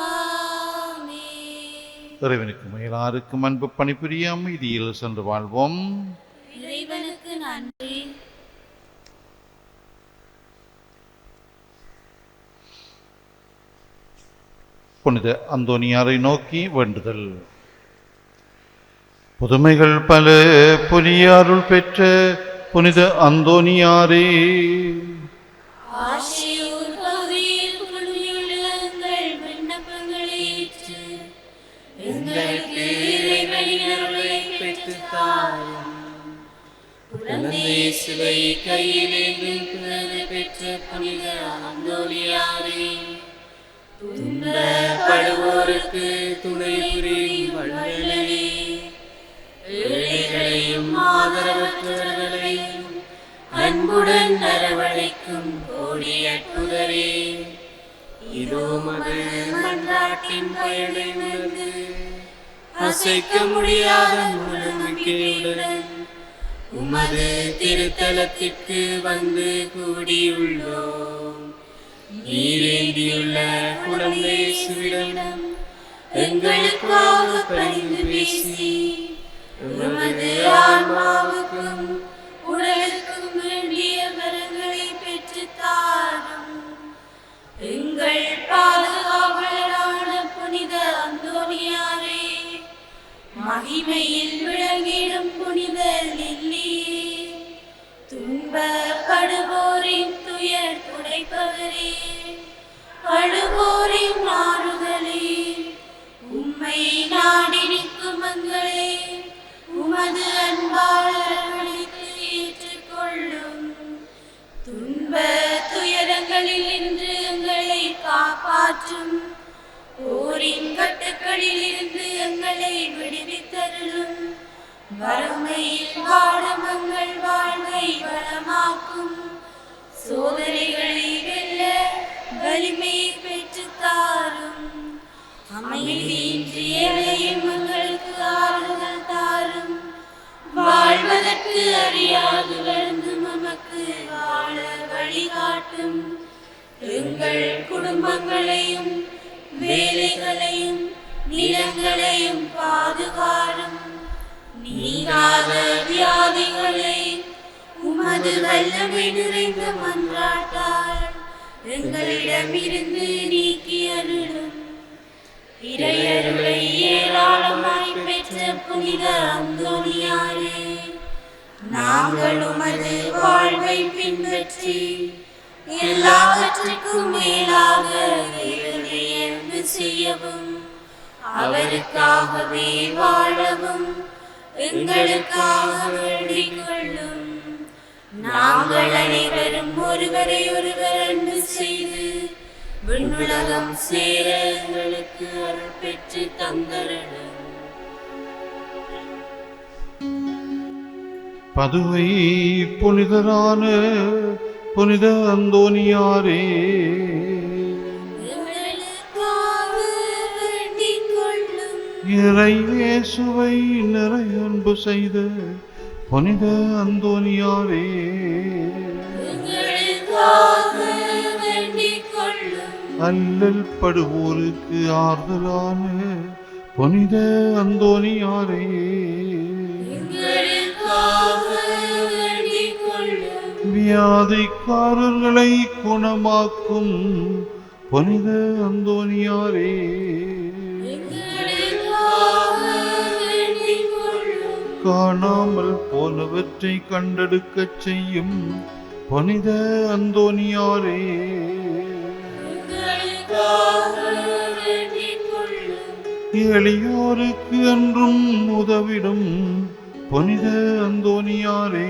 ஆமென். இறைவனுக்கு மேலாருக்கும் அன்பு பணிபுரிய அமைதியில் சென்று வாழ்வோம். இறைவனுக்கு நன்றி. புனித அந்தோனியாரை நோக்கி வேண்டுதல். புதுமைகள் பல புரிய அருள் பெற்ற புனித அந்தோனியாரே, ஆசியூர் பகுதியில் குழுமியுள்ள எங்கள் விண்ணப்பங்களை ஏற்று எங்களுக்கு இறைவனின் அருளை பெற்றுத் தாரும். குழந்தை இயேசுவை கையிலேந்தி பிறகு பெற்ற புனித அந்தோனியாரே, துன்பப்படுவோருக்கு துணை புரியும் வள்ளலே, ஏழைகளையும் ஆதரவற்றவர்களையும் அன்புடன் அரவணைக்கும் கோடி அற்புதரே, இதோ மது மன்றாட்டின் பயனை உணர்ந்து அசைக்க முடியாத முழுமையுடன் உமது திருத்தலத்திற்கு வந்து கூடியுள்ளோம். நீரேந்தியுள்ள குழந்தை இயேசுவிடம் எங்களுக்காக பரிந்து பேசி உமது ஆன்மாவுக்கும் உடலுக்கும் வேண்டிய வரங்களை பெற்றுத் தாரும். எங்கள் பாதுகாவலரான புனித அந்தோனியாரே, மகிமையில் விளங்கிடும் புனித லில்லியே, துன்பப்படுவோரின் துயர் துடைப்பவரே, படுவோரின் ஆறுதலே, உம்மை நாடி நிற்கும் எங்களை உமது அன்பால் அரவணைத்து ஏற்றுக்கொள்ளும். துன்ப துயரங்களில் இன்று எங்களை காப்பாற்றும். போரின் கட்டுக்களில் இருந்து எங்களை விடுவித்தருளும். வறுமையில் வாழும் எங்கள் வாழ்வை வளமாக்கும். சோதனைகளை வெல்ல வலிமையை பெற்றுத் தாரும். அமைதியின்றி எழையும் எங்களுக்கு ஆறுதல் தாரும். வாழ்வதற்கு அறியாது வருந்தும் நமக்கு வாழ வழிகாட்டும். எங்கள் குடும்பங்களையும் வேலைகளையும் நிலங்களையும் பாதுகாரும். நீங்காத வியாதிகளை உமது வல்லமை நிறைந்த மன்றாட்டால் எங்களிடமிருந்து நீக்கி அருளும். இறையருளை ஏராளமாய் பெற்ற புனித அந்தோனியாரே, நாங்கள் உமது வாழ்வை பின்பற்றி எல்லாவற்றுக்கும் மேலாக இறைவனை அன்பு செய்யவும் அவருக்காகவே வாழவும் எங்களுக்காக வேண்டிக் கொள்ளும். நாங்கள் அனைவரும் ஒருவரை ஒருவர் அன்பு செய்து விண்ணுலகம் சேர எங்களுக்கு அருள் பெற்று தந்தருளும். பதுவை புனிதரான புனித அந்தோனியாரே, எங்களுக்காக வேண்டிக் கொள்ளும். இறை இயேசுவை நிறைய அன்பு செய்த புனித அந்தோனியாரே, எங்களுக்காக வேண்டிக் கொள்ளும். அல்லல் படுவோருக்கு ஆறுதலான புனித அந்தோனியாரே, எங்களுக்காக வேண்டிக் கொள்ளும். வியாதிக்காரர்களை குணமாக்கும் புனித அந்தோனியாரே, எங்களுக்காக வேண்டிக் கொள்ளும். காணாமல் போனவற்றை கண்டெடுக்கச் செய்யும் புனித அந்தோனியாரே, எளியோருக்கு என்றும் உதவிடும் புனித அந்தோனியாரே,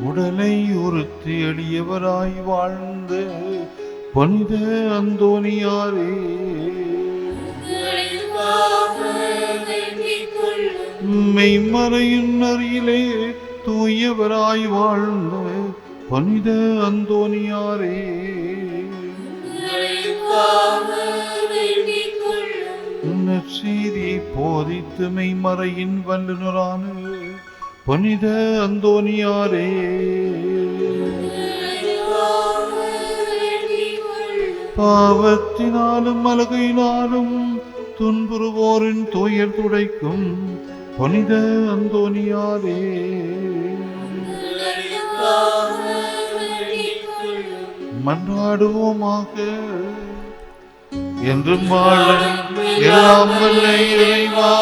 உடலை உறுத்தி எளியவராய் வாழ்ந்த புனித அந்தோனியாரே, மெய்மறையின் அருகிலே தூயவராய் வாழ்ந்த புனித அந்தோனியாரே, நற்செய்தியை போதித்து மெய்மறையின் வல்லுநரான புனித அந்தோனியாரே, பாவத்தினாலும் அழுகையினாலும் துன்புறுவோரின் துயர் துடைக்கும் புனித அந்தோனியாரே, மன்றாடுவோமாக. என்றும் வாழ எல்லாம் வல்ல இறைவா,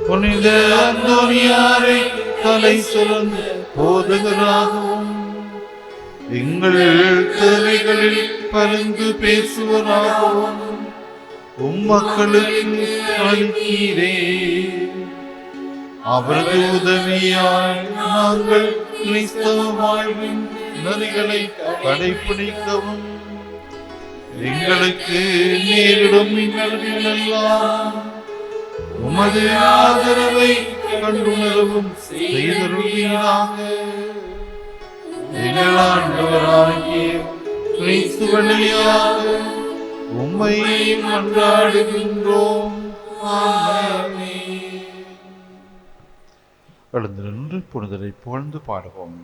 புனித அந்தோனியாரை தலை சிறந்த போதகராகவும் எங்கள் தேவைகளில் பரிந்து பேசுவராகவும் உம்மக்களுக்கு அளித்தீரே. அவரது உதவியால் நாங்கள் கிறிஸ்தவ வாழ்வின் நெறிகளை கடைபிடிக்கவும் எங்களுக்கு நேரிடும் இன்னல்களெல்லாம் உமது ஆதரவை கண்டுணரவும் செய்தருளீராக. எங்கள் ஆண்டவராகிய கிறிஸ்து வழியாக உம்மை மன்றாடுகின்றோம். ஆமென். எழுந்து நின்று புனிதரை புகழ்ந்து பாடுவோம்.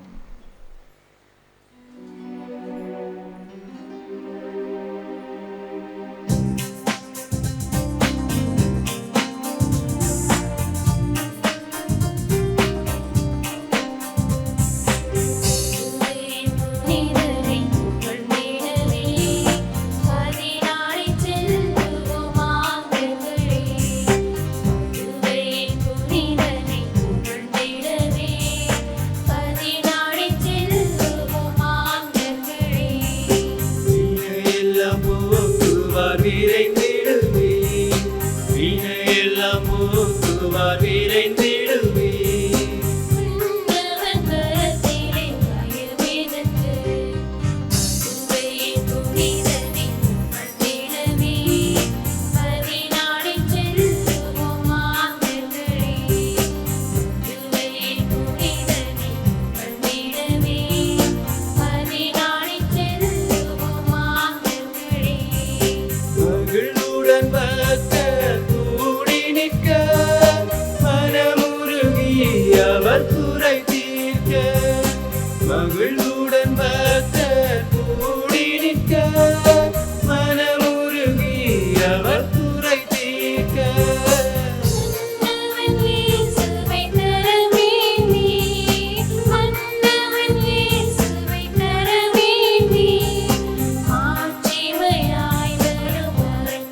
மாட்சிமையாய் வரும் மகன்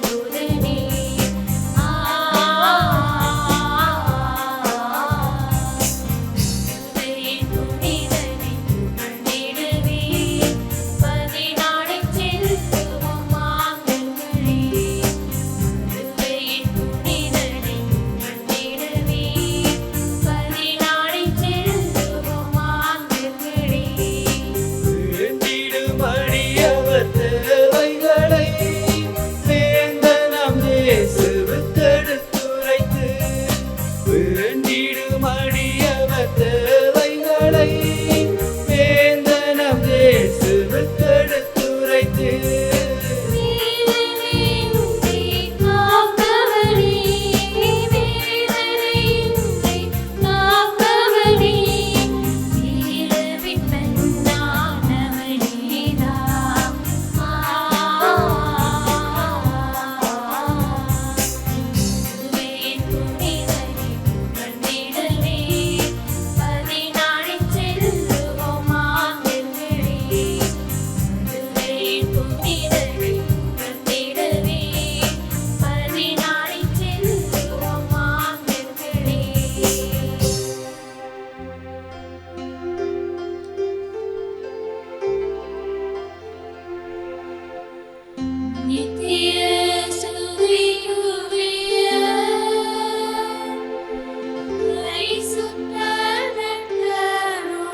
நித்திய ஸ்துதிக்குரிய பரிசுத்த நற்கருணைக்கு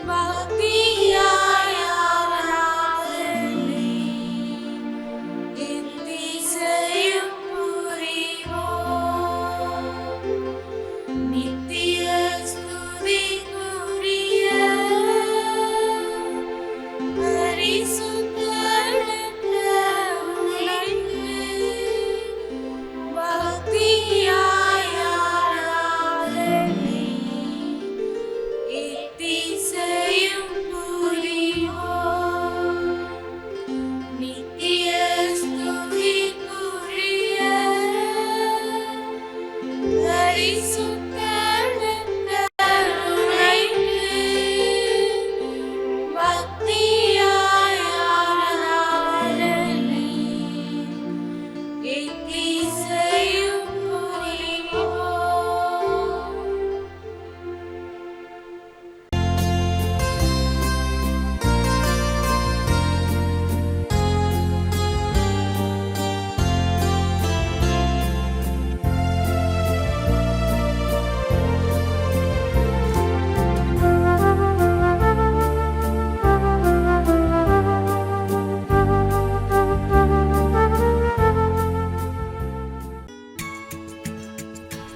பக்தியாய் ஆராதனை எத்திசையும் புரிவோம். நித்திய ஸ்துதிக்குரிய பரிசுத்த நற்கருணைக்கு பக்தியாய் ஆராதனை எத்திசையும் புரிவோம். நித்திய ஸ்துதிக்குரிய பரிசுத்த நற்கருணைக்கு பக்தியாய் ஆராதனை எத்திசையும் புரிவோம்.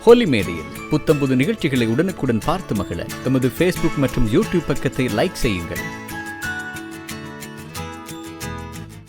ஹோலி மேடையில் புத்தம்புது நிகழ்ச்சிகளை உடனுக்குடன் பார்த்து மகிழ எமது ஃபேஸ்புக் மற்றும் யூடியூப் பக்கத்தை லைக் செய்யுங்கள்.